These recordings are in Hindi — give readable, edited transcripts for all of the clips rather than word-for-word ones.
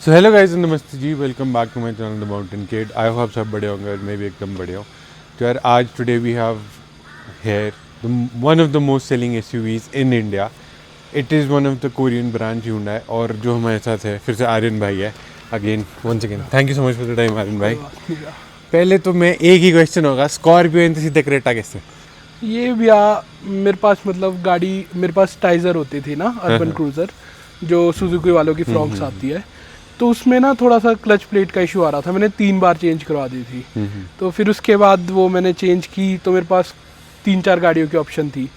सो हेलो गाइस, नमस्ते जी, welcome back to my channel the mountain kid. I hope सब बढ़िया होंगे और मैं भी एकदम बढ़िया हूँ। तो यार आज today we have here one of the most selling SUVs in India. It is one of the Korean brand Hyundai। और जो हमारे साथ है फिर से आर्यन भाई है। Again once again thank you so much for the time Aryan भाई। पहले तो मैं एक ही क्वेश्चन होगा, स्कॉर्पियो इन सीधे क्रेटा कैसे? ये भैया मेरे पास मतलब गाड़ी मेरे पास टाइजर होती थी ना, अर्बन क्रूजर जो सुजुकी वालों की फ्रॉक्स आती है। तो उसमें ना थोड़ा सा क्लच प्लेट का इशू आ रहा था, मैंने 3 बार चेंज करवा दी थी। तो फिर उसके बाद वो मैंने चेंज की तो मेरे पास 3-4 गाड़ियों की ऑप्शन थी।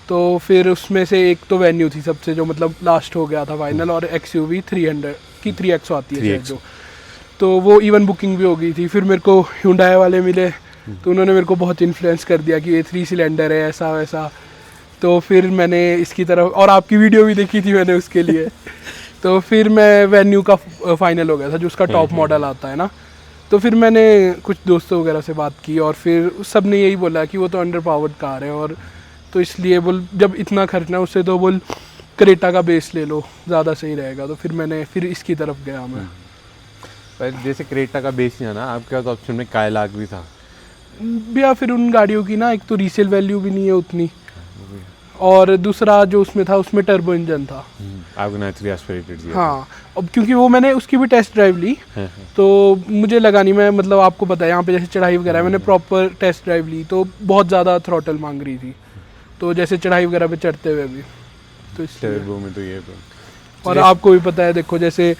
तो फिर उसमें से एक तो वेन्यू थी सबसे, जो मतलब लास्ट हो गया था फाइनल, और XUV 300 की 3X आती है शायद जो, तो वो इवन बुकिंग भी हो गई थी। फिर मेरे को Hyundai वाले मिले तो उन्होंने मेरे को बहुत इन्फ्लुएंस कर दिया कि ये 3 सिलेंडर है ऐसा वैसा। तो फिर मैंने इसकी तरफ, और आपकी वीडियो भी देखी थी मैंने उसके लिए। तो फिर मैं वेन्यू का फाइनल हो गया था, जो उसका टॉप मॉडल आता है ना। तो फिर मैंने कुछ दोस्तों वगैरह से बात की और फिर सब ने यही बोला कि वो तो अंडर पावर्ड कार है, और तो इसलिए बोल जब इतना खर्चना है उससे तो बोल क्रेटा का बेस ले लो, ज़्यादा सही रहेगा। तो फिर इसकी तरफ गया मैं। पर जैसे क्रेटा का बेस नहीं आना, आपके पास ऑप्शन में कायलाक भी था भैया फिर उन गाड़ियों की ना एक तो रीसेल वैल्यू भी नहीं है उतनी, और दूसरा जो उसमें था उसमें टर्बो इंजन था। आपको नेचुरली एस्पिरेटेड दिया। हाँ, अब क्योंकि वो मैंने उसकी भी टेस्ट ड्राइव ली तो मुझे लगा नहीं, मैं मतलब आपको पता है यहाँ पे जैसे चढ़ाई वगैरह है, मैंने प्रॉपर टेस्ट ड्राइव ली तो बहुत ज़्यादा थ्रॉटल मांग रही थी, तो जैसे चढ़ाई वगैरह पे चढ़ते हुए भी, तो इसलिए। टर्बो में तो ये और आपको भी पता है, देखो जैसे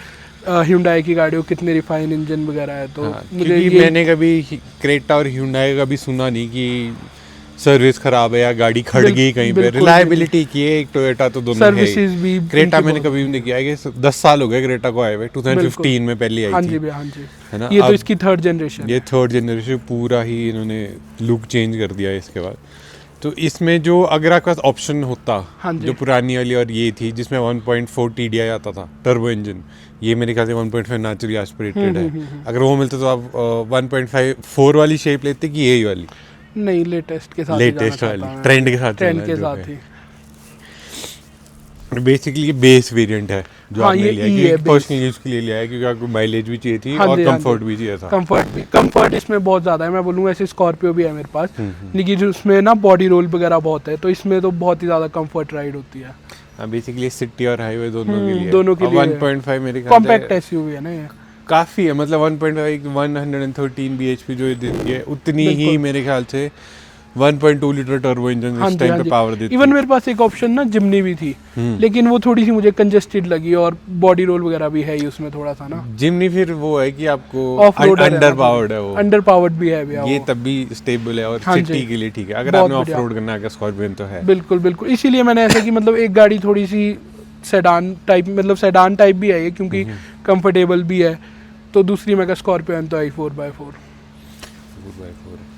Hyundai की गाड़ियों कितने रिफाइन इंजन वगैरह है, तो मुझे ये मैंने कभी क्रेटा और Hyundai का कभी सुना नहीं कि सर्विस खराब है या गाड़ी खड़ गई कहीं पे। रिलायबिलिटी की है एक टोयोटा तो दोनों है। सर्विसेज भी क्रेटा मैंने कभी भी नहीं किया है। 10 साल हो गए क्रेटा को आए हुए, 2015 में पहली आई हाँ थी। जी भैया, हाँ जी, है ना। ये तो इसकी थर्ड जनरेशन, ये थर्ड जनरेशन पूरा ही इन्होंने लुक चेंज कर दिया है इसके बाद। तो इसमें जो अगर आपके पास ऑप्शन होता, जो पुरानी वाली और ये थी जिसमें 1.4 TDI आता था टर्बो इंजन, ये मेरे ख्याल से 1.5 नेचुरली एस्पिरेटेड है। अगर वो मिलता तो आप 1.4 वाली शेप लेते कि यही वाली? नहीं, लेटेस्ट के साथ, लेटेस्ट वाली ट्रेंड के साथ, ट्रेंड के साथ ही। बेसिकली ये बेस वेरिएंट है जो हाँ, आपने लिया है, क्योंकि पर्सनल यूज के लिए लिया है, क्योंकि आपको माइलेज भी चाहिए थी और कंफर्ट भी चाहिए था। कंफर्ट इसमें बहुत ज़्यादा है, मैं बोलूँगा। ऐसे स्कॉर्पियो भी है मेरे पास, लेकिन उसमें ना बॉडी रोल वगैरह बहुत है, तो इसमें तो बहुत ही ज़्यादा कंफर्ट राइड होती है। बेसिकली सिटी और हाईवे दोनों के लिए, दोनों के लिए 1.5 मेरे ख्याल कॉम्पैक्ट एसयूवी है ना ये, काफ़ी है। मतलब 1.5 113 bhp जो देती है उतनी ही मेरे ख्याल से 1.2 लीटर टर्बो इंजन इस टाइम पे पावर देती है। इवन मेरे पास एक ऑप्शन ना जिमनी भी थी, लेकिन वो थोड़ी सी मुझे कंजेस्टेड लगी, और बॉडी रोल वगैरह भी है ही उसमें थोड़ा सा ना। जिमनी फिर वो है कि आपको अंडर पावर्ड है, वो अंडर पावर्ड भी है भैया, ये तब भी स्टेबल है और सिटी के लिए ठीक है। अगर आपने ऑफ रोड करना है, स्कॉर्पियो तो है। बिल्कुल बिल्कुल, इसीलिए मैंने ऐसा कि मतलब एक गाड़ी थोड़ी सी सेडान टाइप, मतलब सेडान टाइप भी है ये, क्योंकि कंफर्टेबल भी है। तो दूसरी मैं स्कॉर्पियो तो आई 4x4।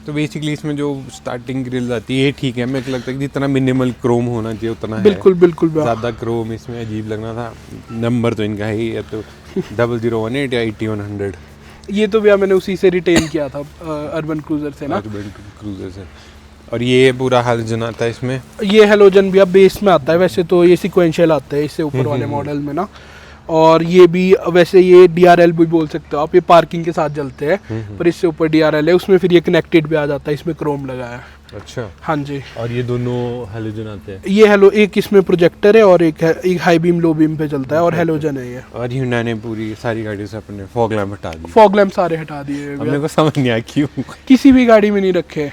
तो बेसिकली इसमें जो स्टार्टिंग ग्रिल आती है ठीक है, मेरे को लगता है कि जितना मिनिमल क्रोम होना चाहिए उतना बिल्कुल है। बिल्कुल ज़्यादा क्रोम इसमें अजीब लगना था। नंबर तो इनका है या तो 0018 या 8100। ये तो भैया मैंने उसी से रिटेन किया था, अर्बन क्रूजर से ना। अर्बन क्रूजर से। और ये पूरा हैलोजन आता है इसमें? ये हैलोजन भैया बेस में आता है, वैसे तो ये सिक्वेंशियल आता है इससे ऊपर वाले मॉडल में ना। और ये भी वैसे ये DRL भी बोल सकते हो आप, ये पार्किंग के साथ जलते हैं, पर इससे ऊपर DRL है, उसमें फिर ये कनेक्टेड भी आ जाता है, इसमें क्रोम लगा है। अच्छा, हाँ जी। और ये दोनों हैलोजन आते हैं? ये एक इसमें प्रोजेक्टर है और एक हाई बीम लो बीम पे चलता है, और हैलोजन है ये। और Hyundai ने पूरी सारी गाड़ियों से अपने फॉग लैम्प हटा दिए। फॉग लैम्प सारे हटा दिए, मेरे को समझ नहीं आया क्यों किसी भी गाड़ी में नहीं रखे।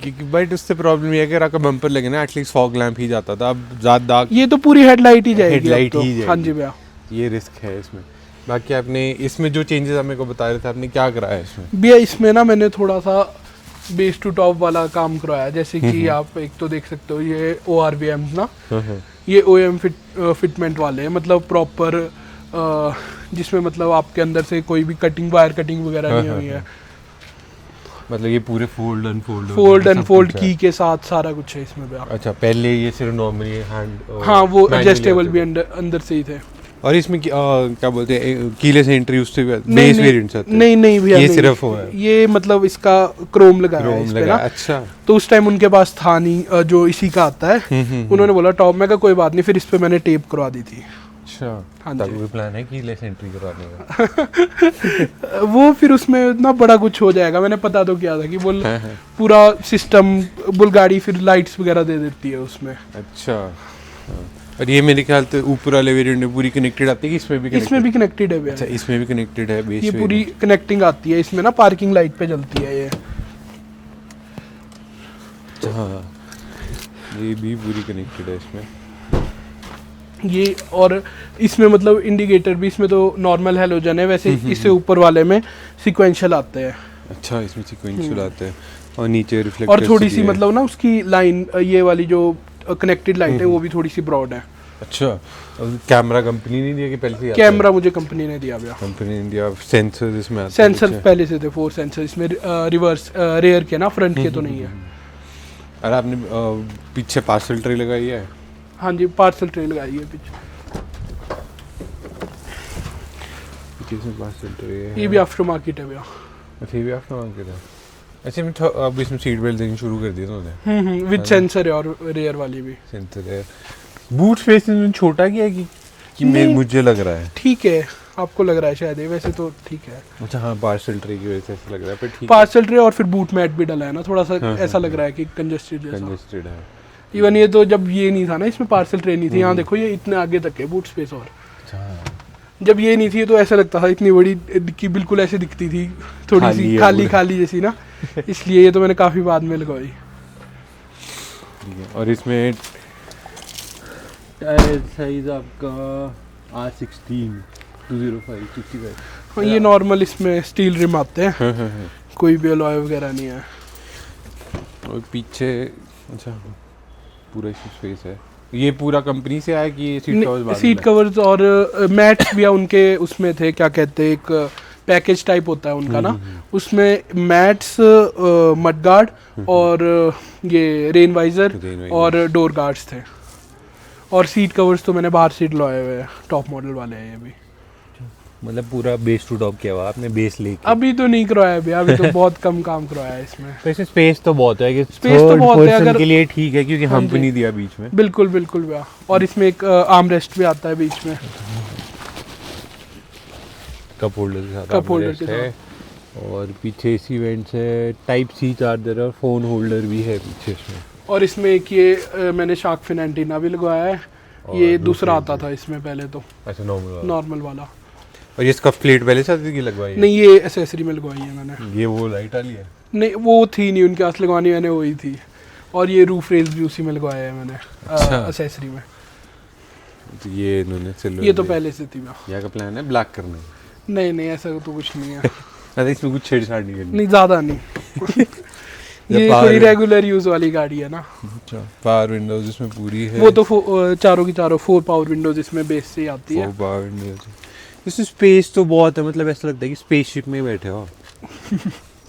क्योंकि बट उससे प्रॉब्लम ये है कि आपका बम्पर लगे ना, एटलीस्ट फॉग लैम्प ही जाता था, अब ज़्यादा ये तो पूरी हेडलाइट ही जाएगी, हेडलाइट ही जाएगी। हाँ जी भैया, ये रिस्क है इसमें। बाकी आपने इसमें जो चेंजेस आप मेरे को बता रहे थे, आपने क्या कराया इसमें? भैया इसमें ना मैंने थोड़ा सा बेस टू टॉप वाला काम करवाया, जैसे कि आप एक तो देख सकते हो ये ORVM ना, ये OEM फिटमेंट वाले हैं, मतलब प्रॉपर, जिसमें मतलब आपके अंदर से कोई भी वायर कटिंग वगैरह नहीं हुई है। मतलब ये पूरे फोल्ड अनफोल्ड की के साथ सारा कुछ है इसमें भैया। अच्छा, पहले ये सिर्फ नॉर्मली हैंड, हाँ वो एडजस्टेबल भी अंदर से ही थे। और इसमें क्या बोलते हैं, कीलेस एंट्री उससे बेस वेरिएंट आते हैं? नहीं भैया, ये सिर्फ हो है, ये मतलब इसका क्रोम लगा है इस पे ना। अच्छा, तो उस टाइम उनके पास था नहीं, जो इसी का आता है, उन्होंने बोला टॉप में का कोई बात नहीं, फिर इस पे मैंने टेप करवा दी थी। अच्छा, हाँ तब जी। कोई प्लान है की लेस एंट्री करवाने का? वो फिर उसमें इतना बड़ा कुछ हो जाएगा, मैंने पता तो किया था कि बोल पूरा सिस्टम बोल गाड़ी फिर लाइट्स वगैरह दे देती है उसमें। अच्छा, हाँ। और ये मेरे ख्याल से ऊपर वाले वेरिएंट में पूरी कनेक्टेड आती है कि इसमें भी इसमें connected? भी कनेक्टेड है भैया। अच्छा, इसमें भी कनेक्टेड है बेस ये वेरिएंट। पूरी कनेक्टिंग आती है इसमें ना, पार्किंग लाइट पे जलती है ये। हाँ, ये भी पूरी कनेक्टेड है इसमें। ये और इसमें मतलब इंडिकेटर भी इसमें तो नॉर्मल हैलोजन है, वैसे इससे ऊपर वाले में सीक्वेंशियल आते हैं। अच्छा, इसमें सीक्वेंशियल आते हैं और नीचे रिफ्लेक्टर। और थोड़ी सी मतलब ना उसकी लाइन, ये वाली जो कनेक्टेड लाइट है वो भी थोड़ी सी ब्रॉड है। अच्छा, और कैमरा कंपनी ने दिया कि पहले से? कैमरा मुझे कंपनी ने दिया भैया। कंपनी ने दिया। सेंसर इसमें आते हैं? सेंसर पहले से थे, 4 सेंसर इसमें, रिवर्स रेयर के ना, फ्रंट के तो नहीं है। और आपने पीछे पार्सल ट्रे लगाई है? हाँ जी, पार्सल ट्रे लगाई है पीछे। पीछे से पार्सल ट्रे है। ये भी आफ्टर मार्केट है भैया। अच्छा, ये भी आफ्टर मार्केट है। अच्छा, मैं अब इसमें सीट बेल्ट देनी शुरू कर दी उन्होंने। विद सेंसर है और रेयर वाली भी। सेंसर है। बूट स्पेस में छोटा किया कि मुझे लग रहा है ठीक है, आपको लग रहा है शायद ये, वैसे तो ठीक है। अच्छा, हाँ, पार्सल ट्रे की वजह से ऐसा लग रहा है, पर ठीक पार्सल ट्रे और फिर बूट मैट भी डला है ना, थोड़ा सा ऐसा लग रहा है कि कंजस्टेड जैसा। कंजेस्टेड है। इवन ये तो जब ये नहीं था ना, इसमें पार्सल ट्रे नहीं थी, यहाँ देखो ये इतने आगे तक है बूट स्पेस। और अच्छा, जब ये नहीं थी तो ऐसा लगता था इतनी बड़ी कि बिल्कुल ऐसे दिखती थी, थोड़ी खाली सी है खाली पूरा। खाली जैसी ना। इसलिए ये तो मैंने काफी बाद में लगवाई। ठीक है। और इसमें टायर साइज आपका R16 205 65। हाँ, ये नॉर्मल इसमें स्टील रिम आते हैं, कोई भी अलॉय वगैरह नहीं है। और पीछे अच्छा पूरा स्पेस है। ये पूरा कंपनी से आया कि सीट कवर्स बाद में? सीट कवर्स और मैट्स भी उनके उसमें थे, क्या कहते हैं, एक पैकेज टाइप होता है उनका ना, उसमें मैट्स, मडगार्ड और ये रेन वाइजर और डोर गार्ड्स थे। और सीट कवर्स तो मैंने बाहर सीट लगाए हुए हैं, टॉप मॉडल वाले हैं ये भी। मतलब पूरा बेस टू टॉप किया हुआ आपने, बेस लेके? अभी तो नहीं करवाया भैया, अभी तो बहुत कम काम करवाया है इसमें। वैसे स्पेस तो बहुत है कि स्पेस तो बहुत है, अगर के लिए ठीक है क्योंकि हाँ हम जी। नहीं दिया बीच में। बिल्कुल बिल्कुल भैया। और इसमें एक आर्म रेस्ट भी आता है बीच में, कप होल्डर के साथ। कप होल्डर के है। और पीछे एसी वेंट्स है, टाइप सी चार्जर और फोन होल्डर भी है पीछे इसमें। और इसमें एक ये मैंने शार्क फिन एंटीना भी लगवाया है, ये दूसरा आता था इसमें पहले तो। अच्छा, नॉर्मल वाला। और ये स्कफ प्लेट पहले से आती थी कि लगवाई है? नहीं, ये एसेसरी में लगवाई है मैंने। ये वो लाइट वाली है? नहीं, वो थी नहीं उनके पास लगवानी, मैंने वही थी। और ये रूफ रेल्स भी उसी में लगवाया है मैंने, एसेसरी में। तो ये इन्होंने सिल्वर, ये तो पहले से थी भैया। यहाँ का प्लान है ब्लैक करना है? नहीं नहीं, ऐसा तो कुछ नहीं है। अरे इसमें कुछ छेड़छाड़ नहीं करनी? नहीं, ज़्यादा नहीं। ये थोड़ी रेगुलर यूज वाली गाड़ी है ना। अच्छा, पावर विंडोज इसमें पूरी है? वो तो चारों की चारों 4 पावर विंडोज इसमें बेस से ही आती है। 4 पावर विंडोज। इसमें स्पेस तो बहुत है, मतलब ऐसा लगता है कि स्पेसशिप में बैठे हो।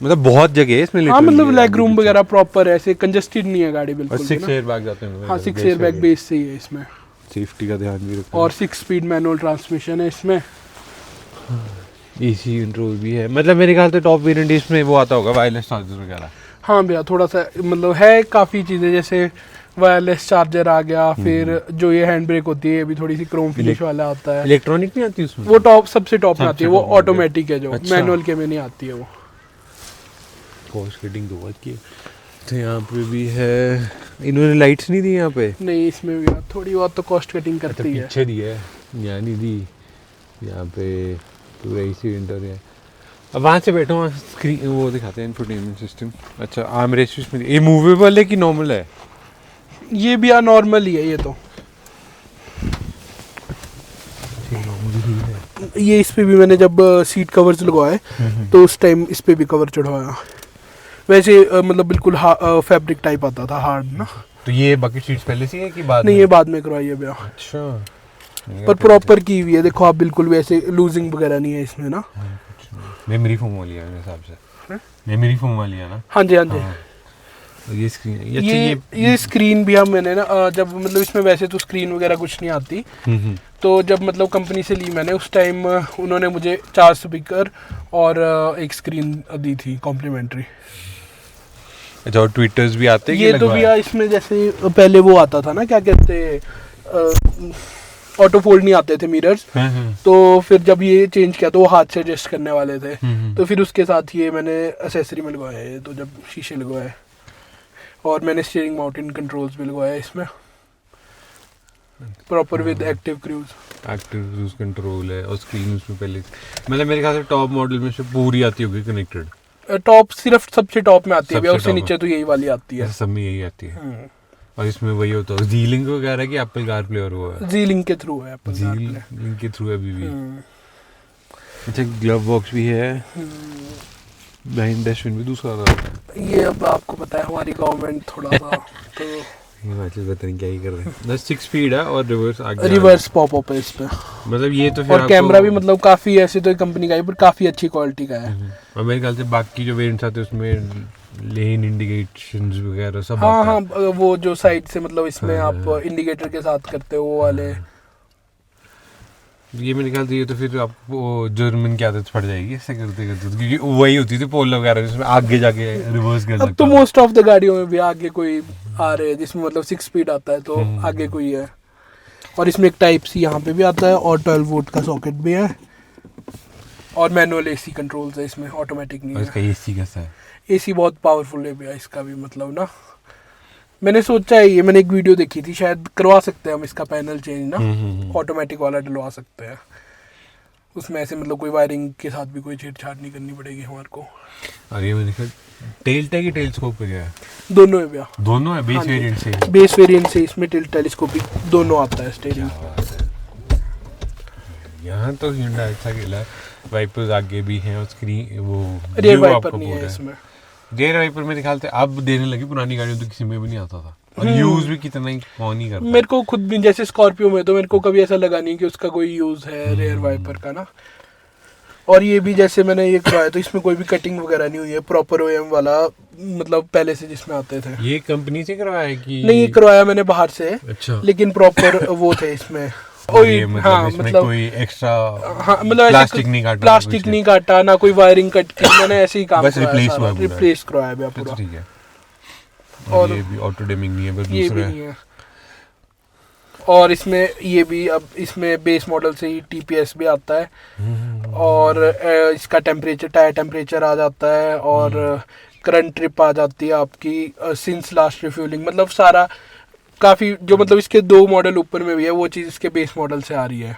मतलब बहुत जगह है इसमें। हाँ, मतलब लेग रूम वगैरह प्रॉपर है, ऐसे कंजस्टेड नहीं है गाड़ी बिल्कुल। 6 एयर बैग जाते हैं? हाँ, 6 एयर बैग बेस से ही है इसमें। सेफ्टी का ध्यान भी रखना। और 6 स्पीड मैनुअल ट्रांसमिशन है इसमें। एसी कंट्रोल भी है। मतलब मेरे ख्याल से टॉप वेरिएंट इसमें वो आता होगा वायरलेस चार्जर वगैरह। हाँ भैया, थोड़ा सा मतलब है काफ़ी चीज़ें, जैसे वायरलेस चार्जर आ गया, फिर जो ये हैंड ब्रेक होती है ये भी थोड़ी सी क्रोम फिनिश वाला आता है। इलेक्ट्रॉनिक नहीं आती उसमें? वो टॉप सबसे टॉप में आती है, वो ऑटोमेटिक है, जो अच्छा। मैनुअल के में नहीं आती है वो। कॉस्ट कटिंग तो बहुत की है। तो यहाँ पे भी है। इन्होंने लाइट्स नहीं दी यहाँ पे? नहीं, इसमें भी थोड़ी बहुत तो कॉस्ट कटिंग करती है। पीछे दी है, यहाँ नहीं दी। यहाँ पे पूरा एसी विंटर है। अब वहाँ से बैठो, वहाँ स्क्रीन वो दिखाते हैं, इंफोटेनमेंट सिस्टम। अच्छा, आर्म रेस्ट इसमें ये मूवेबल है कि नॉर्मल है? ये भी नॉर्मल ही है ये तो। ये इस पे भी मैंने जब सीट कवर्स लगवाए तो उस टाइम इस पे भी कवर चढ़वाया। वैसे मतलब बिल्कुल फैब्रिक टाइप आता था, हार्ड ना। तो ये बकेट सीट्स पहले से है कि बाद में? नहीं, ये बाद में करवाई है भैया। अच्छा, पर प्रॉपर की हुई है, देखो आप, बिल्कुल वैसे लूजिंग वगैरह नहीं है इसमें ना। मेमोरी फोम वाली है मेरे हिसाब से। मेमोरी फोम वाली है ना? हाँ जी, हाँ जी। और ये स्क्रीन ये स्क्रीन भी हम मैंने ना जब मतलब इसमें वैसे तो स्क्रीन वगैरह कुछ नहीं आती, तो जब मतलब कंपनी से ली मैंने उस टाइम उन्होंने मुझे 4 स्पीकर और एक स्क्रीन दी थी कॉम्प्लीमेंट्री। अच्छा, और ट्विटर्स भी आते हैं? ये तो भैया इसमें जैसे पहले वो आता था ना, क्या कहते हैं, ऑटो फोल्ड नहीं आते थे मिरर्स, तो फिर जब ये चेंज किया तो वो हाथ से एडजस्ट करने वाले थे, तो फिर उसके साथ ये मैंने एसेसरी में लगवाया है, तो जब शीशे लगवाए, और मैंने स्टीयरिंग माउंटेन कंट्रोल्स भी लगवाया इसमें proper with active cruise control है, और स्क्रीन उसमें पहले मतलब मेरे ख्याल से टॉप मॉडल में से पूरी आती होगी कनेक्टेड। टॉप सिर्फ सबसे टॉप में आती है, उससे नीचे तो यही वाली आती है, सब में यही आती है। और इसमें वही होता है जी लिंक वगैरह की एप्पल कारप्ले और वो है जी लिंक के थ्रू है, एप्पल जी लिंक के थ्रू अभी भी। अच्छा ग्लव बॉक्स भी है, ब्लाइंड डस्टबिन भी दूसरा था। ये अब आपको पता है हमारी गवर्नमेंट थोड़ा सा तो हिमाचल पता नहीं क्या ही कर रहे हैं। 6 स्पीड है और रिवर्स पॉप अप है इस पे, मतलब ये तो फिर और कैमरा भी मतलब काफी ऐसे तो कंपनी का है पर काफी अच्छी क्वालिटी का है। और मेरे ख्याल से बाकी जो वेरिएंट्स आते हैं उसमें लेन इंडिकेशंस वगैरह सब हाँ आता हाँ है। वो जो साइड से मतलब इसमें आप इंडिकेटर के साथ करते हो वो वाले। ये मेरे ख्याल से ये तो फिर आपको जर्मन की आदत पड़ जाएगी ऐसे करते करते, क्योंकि वही होती थी पोल वगैरह जिसमें आगे जाके रिवर्स कर सकते। अब तो मोस्ट ऑफ द गाड़ियों में भी आगे कोई आ रहे हैं जिसमें मतलब 6 स्पीड आता है तो आगे कोई है। और इसमें एक टाइप सी यहाँ पे भी आता है और 12 वोल्ट का सॉकेट भी है, और मैनुअल एसी कंट्रोल्स है इसमें, ऑटोमेटिक नहीं है। इसका एसी कैसा है? एसी बहुत पावरफुल है भैया इसका भी, मतलब ना मैंने सोचा है, ये मैंने एक वीडियो देखी थी, शायद करवा सकते हैं हम इसका पैनल चेंज ना, ऑटोमेटिक वाला डलवा सकते हैं उसमें, ऐसे मतलब कोई वायरिंग के साथ भी कोई छेड़छाड़ नहीं करनी पड़ेगी हमारे को। और ये मैंने देखा टेल टैग टेलीस्कोप पे क्या है? दोनों है भैया, दोनों है बेस वेरिएंट से, बेस वेरिएंट से इसमें टेलीस्कोपिक दोनों आता है स्टीयरिंग। यहाँ तो Hyundai अच्छा खेला है, वाइपर्स आगे भी हैं और स्क्रीन वो रियर वाइपर नहीं है इसमें। रियर वाइपर मेरे ख्याल से अब देने लगी, पुरानी गाड़ियों तो किसी में भी नहीं आता था, और यूज भी कितना ही कौन ही करता। मेरे को खुद भी जैसे स्कॉर्पियो में तो मेरे को कभी ऐसा लगा नहीं कि उसका कोई यूज है रियर वाइपर का ना। और ये भी जैसे मैंने ये करवाया तो इसमें कोई भी कटिंग वगैरह नहीं हुई है, प्रॉपर ओएम वाला मतलब पहले से जिसमें आते थे। ये कंपनी से करवाया है कि नहीं, ये करवाया मैंने बाहर से। अच्छा। लेकिन प्रॉपर वो थे इसमें मतलब इसमें कोई एक्स्ट्रा मतलब प्लास्टिक नहीं काटा ना, कोई वायरिंग कट की, मैंने ऐसे ही काम बस रिप्लेस करवाया भैया पूरा। ठीक है। और ये भी ऑटो डिमिंग नहीं है, बस ये दूसरा भी नहीं है। और इसमें ये भी अब इसमें बेस मॉडल से ही टीपीएस भी आता है, और इसका टेम्परेचर, टायर टेम्परेचर आ जाता है, और करंट ट्रिप आ जाती है आपकी सिंस लास्ट रिफ्यूलिंग, मतलब सारा काफ़ी जो मतलब इसके 2 मॉडल ऊपर में भी है वो चीज़ इसके बेस मॉडल से आ रही है।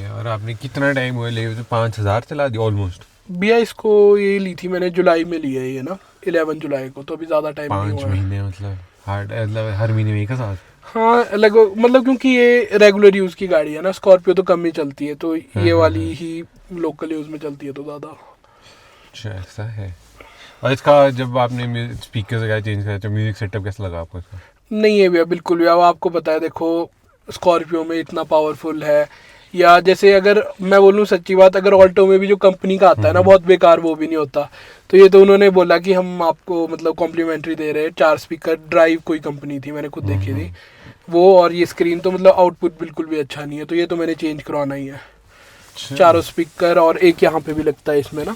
और आपने कितना टाइम हुआ ले, 5000 चला दिया ऑलमोस्ट? भैया इसको ये ली थी मैंने जुलाई में ली है ये ना, 11 जुलाई को, तो अभी ज़्यादा टाइम नहीं हुआ है। 5 महीने मतलब हर महीने में एक साथ? हाँ लगभग, मतलब क्योंकि ये रेगुलर यूज़ की गाड़ी है ना, स्कॉर्पियो तो कम ही चलती है, तो ये वाली ही लोकल यूज़ में चलती है तो ज़्यादा। अच्छा ऐसा है। और इसका जब आपने स्पीकर वगैरह चेंज किया तो म्यूजिक सेटअप कैसा लगा आपको इसका? नहीं है भैया बिल्कुल भी, अब आपको पता है देखो स्कॉर्पियो में इतना पावरफुल है, या जैसे अगर मैं बोलूँ सच्ची बात, अगर ऑल्टो में भी जो कंपनी का आता है ना बहुत बेकार, वो भी नहीं होता। तो ये तो उन्होंने बोला कि हम आपको मतलब कॉम्प्लीमेंट्री दे रहे हैं 4 स्पीकर, ड्राइव कोई कंपनी थी मैंने खुद देखी थी वो, और ये स्क्रीन तो मतलब आउटपुट बिल्कुल भी अच्छा नहीं है, तो ये तो मैंने चेंज करवाना ही है। 4 स्पीकर, और एक यहाँ पे भी लगता है इसमें ना,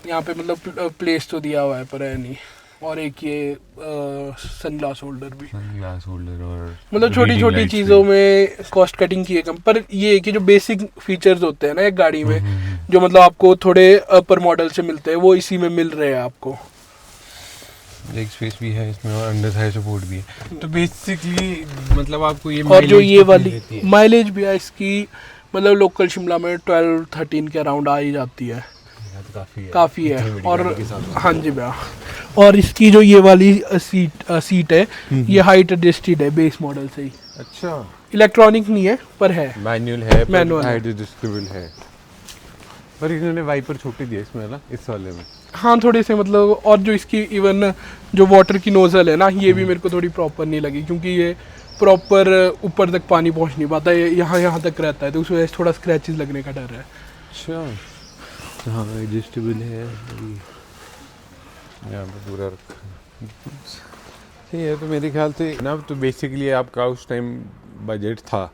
यहाँ पे मतलब प्लेस तो दिया हुआ है पर है नहीं, और एक ये सनग्लास होल्डर भी, सनग्लास होल्डर, और मतलब छोटी छोटी चीज़ों में कॉस्ट कटिंग की है कम, पर ये है कि जो बेसिक फीचर्स होते हैं ना एक गाड़ी में जो मतलब आपको थोड़े अपर मॉडल से मिलते हैं वो इसी में मिल रहे हैं आपको। लेग स्पेस भी है इसमें, और अंडर थाई सपोर्ट भी है, तो बेसिकली मतलब आपको ये और जो ये वाली माइलेज भी है इसकी, मतलब लोकल शिमला में 12-13 के अराउंड आ ही जाती है, काफ़ी है। और हाँ जी भैया, और इसकी जो ये वाली सीट है ये हाइट एडजस्टेड है बेस मॉडल से ही। अच्छा, इलेक्ट्रॉनिक नहीं है पर है, मैनुअल है, मैनुअल हाइट एडजस्टेबल है, पर इन्होंने वाइपर छोटे दिए इसमें ना, इस वाले में। हाँ थोड़े से मतलब, और जो इसकी इवन जो वाटर की नोजल है ना, ये भी मेरे को थोड़ी प्रॉपर नहीं लगी, क्योंकि ये प्रॉपर ऊपर तक पानी पहुंच नहीं पाता, ये यहाँ तक रहता है, तो उस वजह से थोड़ा स्क्रैचेस लगने का डर है। अच्छा हाँ, एडजस्टेबल है, यहाँ पे पूरा रखा सही है। तो मेरे ख्याल से ना, तो बेसिकली आपका उस टाइम बजट था,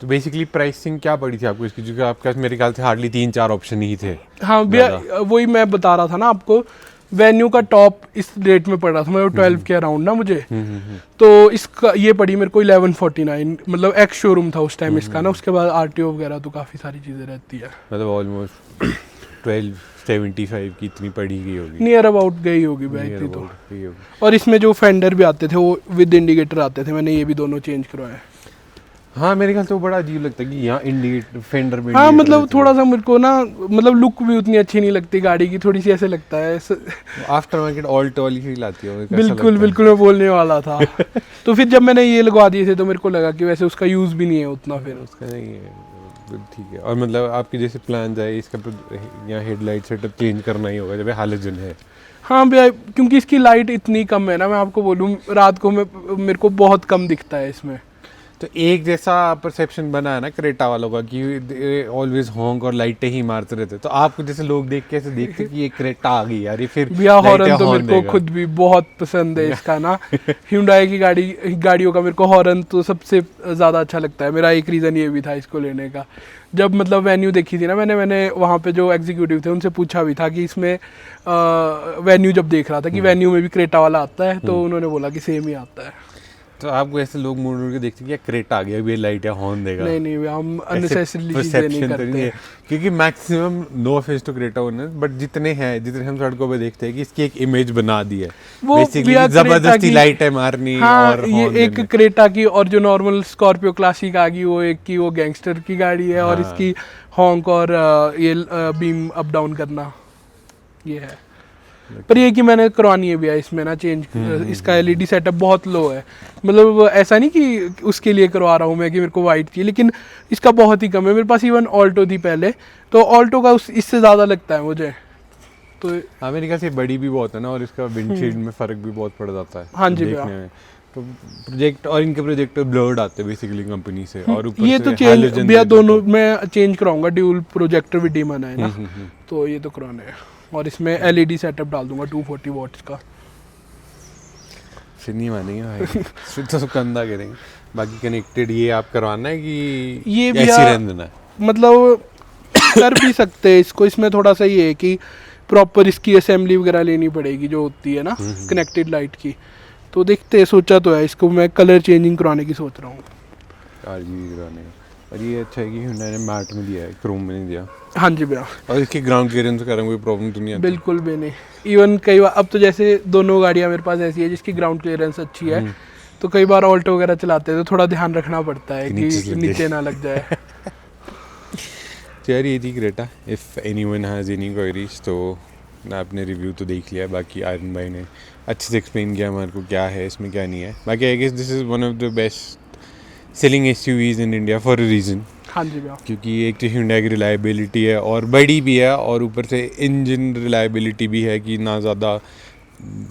तो बेसिकली प्राइसिंग क्या पड़ी थी आपको इसकी, क्योंकि आपके पास मेरे ख्याल से हार्डली 3-4 ऑप्शन ही थे। हाँ भैया वही मैं बता रहा था ना आपको, वेन्यू का टॉप इस रेट में पड़ रहा था, मतलब 12 के अराउंड ना मुझे। तो इसका ये पड़ी मेरे को 1149, मतलब एक्स शोरूम था उस टाइम इसका ना। उसके बाद आरटीओ वगैरह तो काफ़ी सारी चीज़ें रहती है, मतलब ऑलमोस्ट 1275 की इतनी पड़ी गई होगी, नियर अबाउट गई होगी भाई Near इतनी तो। about गई होगी। और इसमें जो फेंडर भी आते थे वो विद इंडिकेटर आते थे, मैंने ये भी दोनों चेंज करवाए। हाँ मेरे ख्याल से वो बड़ा अजीब लगता है कि यहाँ इंडिकेटर फेंडर में हाँ indicator मतलब रहते थोड़ा सा मेरे को ना, मतलब लुक भी उतनी अच्छी नहीं लगती गाड़ी की, थोड़ी सी ऐसे लगता है हैं। आफ्टर मार्केट ऑल्ट वाली फील आती है, मेरे को ऐसा बिल्कुल लगता है। बिल्कुल मैं बोलने वाला था। तो फिर जब मैंने ये लगवा दिए थे तो मेरे को लगा कि वैसे उसका यूज़ भी नहीं है उतना फिर। उसका नहीं है, ठीक है। और मतलब आपके जैसे प्लान है इसका यहाँ हेडलाइट सेटअप चेंज करना ही होगा जब हालोजन है। हाँ भैया, क्योंकि इसकी लाइट इतनी कम है ना, मैं आपको बोलूँ रात को मेरे को बहुत कम दिखता है इसमें। तो एक जैसा परसेप्शन बना है ना क्रेटा वालों का कि ऑलवेज हॉन्क और लाइटें ही मारते रहते, तो आपको जैसे लोग देख के ऐसे देखते कि ये क्रेटा आ गई यार, ये फिर भैया हॉर्न तो हॉर्न मेरे को खुद भी बहुत पसंद है इसका ना। Hyundai की गाड़ियों का मेरे को हॉर्न तो सबसे ज़्यादा अच्छा लगता है। मेरा एक रीज़न ये भी था इसको लेने का। जब मतलब वेन्यू देखी थी ना मैंने वहाँ पे जो एग्जीक्यूटिव थे उनसे पूछा भी था कि इसमें वेन्यू जब देख रहा था कि वेन्यू में भी क्रेटा वाला आता है, तो उन्होंने बोला कि सेम ही आता है। तो आपको ऐसे लोग मुड़ मुड़ के देखते कि क्रेटा आ गया, अभी लाइट या हॉर्न देगा। नहीं हम ऐसे अननेसेसरली चीज़ें नहीं perception तो करते। है। क्योंकि maximum no offence to Creta owner, but जितने हम सड़कों पे देखते हैं कि इसकी एक इमेज बना दी है वो बेसिकली, भैया जबरदस्ती क्रेटा की- लाइटें मारनी हाँ और ये हॉर्न एक देने। क्रेटा की, और जो नॉर्मल स्कॉर्पियो क्लासिक आ गई वो एक की, वो गैंगस्टर की गाड़ी है। और हाँ। इसकी हॉन्क और ये बीम अप डाउन करना ये है। पर ये कि मैंने करवानी है भैया इसमें ना चेंज। इसका एलईडी सेटअप बहुत लो है, मतलब ऐसा नहीं कि उसके लिए करवा रहा हूँ मैं कि मेरे को वाइट चाहिए, लेकिन इसका बहुत ही कम है। मेरे पास इवन ऑल्टो थी पहले, तो ऑल्टो का इससे ज़्यादा लगता है मुझे तो। हाँ मेरे ख्याल से बड़ी भी बहुत है ना, और इसका विंडशील्ड में फर्क भी बहुत पड़ जाता है हाँ जी देखने भैया। में। तो प्रोजेक्ट और इनके प्रोजेक्टर ब्लर्ड आते हैं बेसिकली कंपनी से, और ऊपर ये से तो चेंज halogen भैया दे देते दोनों हैं। मैं चेंज कराऊंगा, ड्यूल प्रोजेक्टर भी डीमन है ना, तो ये तो कराने हैं। और इसमें एलईडी सेटअप डाल दूंगा 240 वॉट्स का। फिर नहीं मानेंगे भाई, फिर तो कंधा करेंगे। बाकी कनेक्टेड ये आप करवाना है कि ये ऐसे भैया रहने देना है? मतलब कर भी सकते हैं इसको। इसमें थोड़ा सा ये है कि प्रॉपर इसकी असेंबली वगैरह लेनी पड़ेगी जो होती है ना कनेक्टेड लाइट की। तो देखते हैं, सोचा तो है इसको मैं कलर चेंजिंग कराने की सोच रहा हूँ। RGB कराने का। और ये अच्छा है कि Hyundai ने मैट में दिया है, क्रोम में नहीं दिया। हाँ जी भैया, और इसकी ग्राउंड क्लियरेंस का कोई प्रॉब्लम तो नहीं आती? बिल्कुल भी नहीं। इवन कई बार अब तो जैसे दोनों गाड़ियाँ मेरे पास ऐसी है जिसकी ग्राउंड क्लियरेंस अच्छी है, तो कई बार ऑल्टो वगैरह चलाते हैं तो थोड़ा ध्यान रखना पड़ता है कि नीचे ना लग जाए। तो यार ये थी Creta. If anyone has any queries तो आपने रिव्यू तो देख लिया, बाकी आयरन भाई ने अच्छे से एक्सप्लेन किया हमारे को क्या है इसमें क्या नहीं है। बाकी I guess this is one of the best selling SUVs in India for a reason. हाँ जी भैया, क्योंकि एक तो Hyundai की रिलायबिलिटी है और बड़ी भी है, और ऊपर से इंजन रिलायबिलिटी भी है कि ना ज़्यादा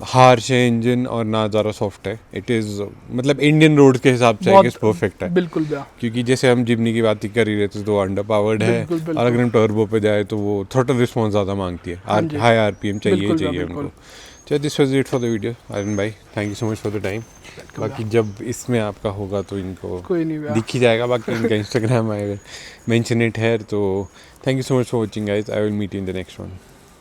हार्श है इंजन और ना ज़्यादा सॉफ्ट है। इट इज़ मतलब इंडियन रोड के हिसाब से बहुत परफेक्ट है। बिल्कुल भैया, क्योंकि जैसे हम जिमनी की बात ही कर ही रहे थे तो अंडर पावर्ड है, बिल्कुल, बिल्कुल। और अगर हम टर्बो पे जाए तो वो थ्रोटल रिस्पॉन्स ज़्यादा मांगती है, हाँ जी। हाई RPM चाहिए बिल्कुल चाहिए बिल्कुल। उनको। चलो this was it for the video iron भाई, thank you so much for the time. बाकी जब इसमें आपका होगा तो इनको कोई नहीं भैया, दिख ही जाएगा, बाकी इनका इंस्टाग्राम आएगा, मेंशन इट है। तो thank you so much for watching guys, I will meet you in the next one.